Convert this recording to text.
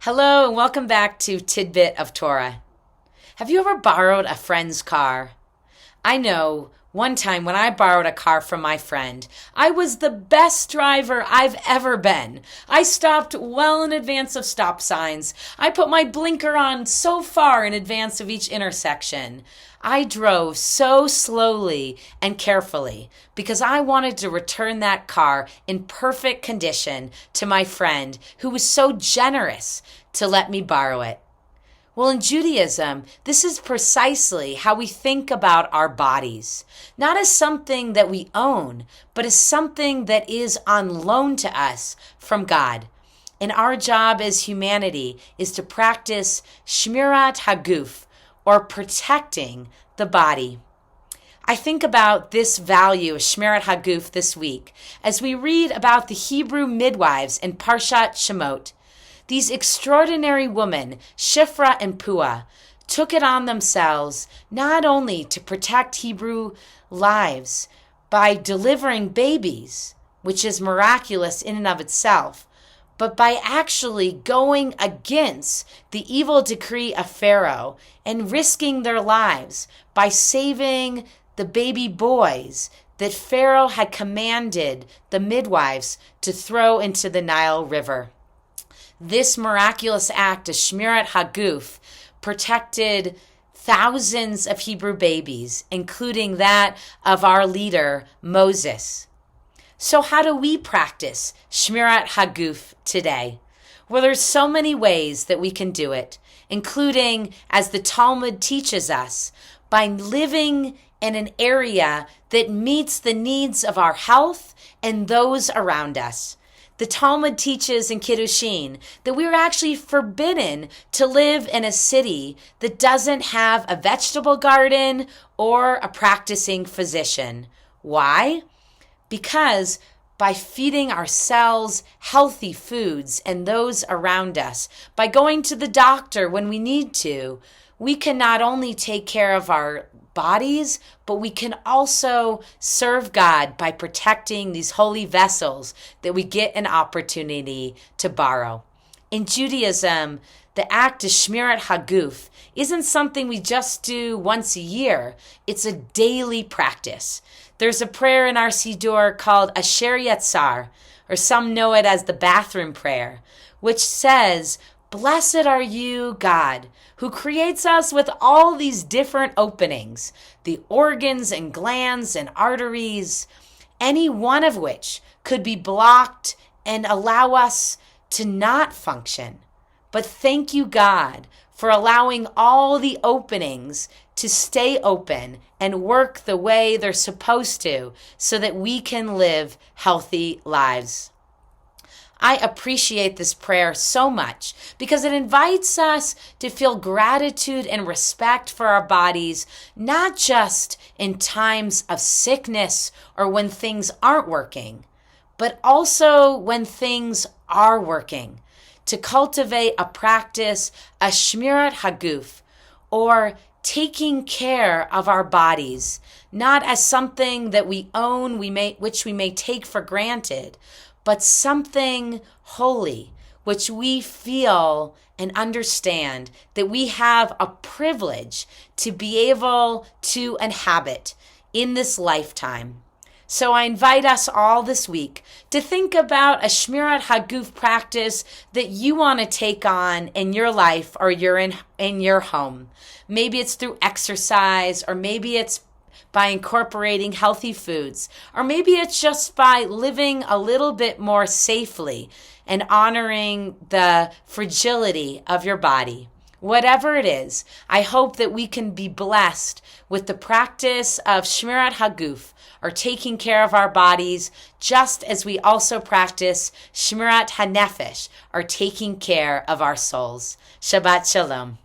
Hello and welcome back to Tidbit of Torah. Have you ever borrowed a friend's car? I know one time when I borrowed a car from my friend, I was the best driver I've ever been. I stopped well in advance of stop signs. I put my blinker on so far in advance of each intersection. I drove so slowly and carefully because I wanted to return that car in perfect condition to my friend who was so generous to let me borrow it. Well, in Judaism, this is precisely how we think about our bodies, not as something that we own, but as something that is on loan to us from God. And our job as humanity is to practice Shmirat Haguf, or protecting the body. I think about this value of Shmirat Haguf this week as we read about the Hebrew midwives in Parshat Shemot. These extraordinary women, Shifra and Puah, took it on themselves not only to protect Hebrew lives by delivering babies, which is miraculous in and of itself, but by actually going against the evil decree of Pharaoh and risking their lives by saving the baby boys that Pharaoh had commanded the midwives to throw into the Nile River. This miraculous act of Shmirat Haguf protected thousands of Hebrew babies, including that of our leader, Moses. So how do we practice Shmirat Haguf today? Well, there's so many ways that we can do it, including, as the Talmud teaches us, by living in an area that meets the needs of our health and those around us. The Talmud teaches in Kiddushin that we are actually forbidden to live in a city that doesn't have a vegetable garden or a practicing physician. Why? Because by feeding ourselves healthy foods and those around us, by going to the doctor when we need to, we can not only take care of our bodies, but we can also serve God by protecting these holy vessels that we get an opportunity to borrow. In Judaism, the act of Shmirat Haguf isn't something we just do once a year. It's a daily practice. There's a prayer in our Siddur called Asher Yatzar, or some know it as the bathroom prayer, which says, "Blessed are you, God, who creates us with all these different openings, the organs and glands and arteries, any one of which could be blocked and allow us to not function. But thank you, God, for allowing all the openings to stay open and work the way they're supposed to so that we can live healthy lives." I appreciate this prayer so much because it invites us to feel gratitude and respect for our bodies, not just in times of sickness or when things aren't working, but also when things are working, to cultivate a practice, a Shmirat Haguf, or taking care of our bodies, not as something that we own, which we may take for granted, but something holy, which we feel and understand that we have a privilege to be able to inhabit in this lifetime. So I invite us all this week to think about a Shmirat Haguf practice that you want to take on in your life or you're in your home. Maybe it's through exercise, or maybe it's by incorporating healthy foods, or maybe it's just by living a little bit more safely and honoring the fragility of your body. Whatever it is, I hope that we can be blessed with the practice of Shmirat Haguf, or taking care of our bodies, just as we also practice Shmirat HaNefesh, or taking care of our souls. Shabbat Shalom.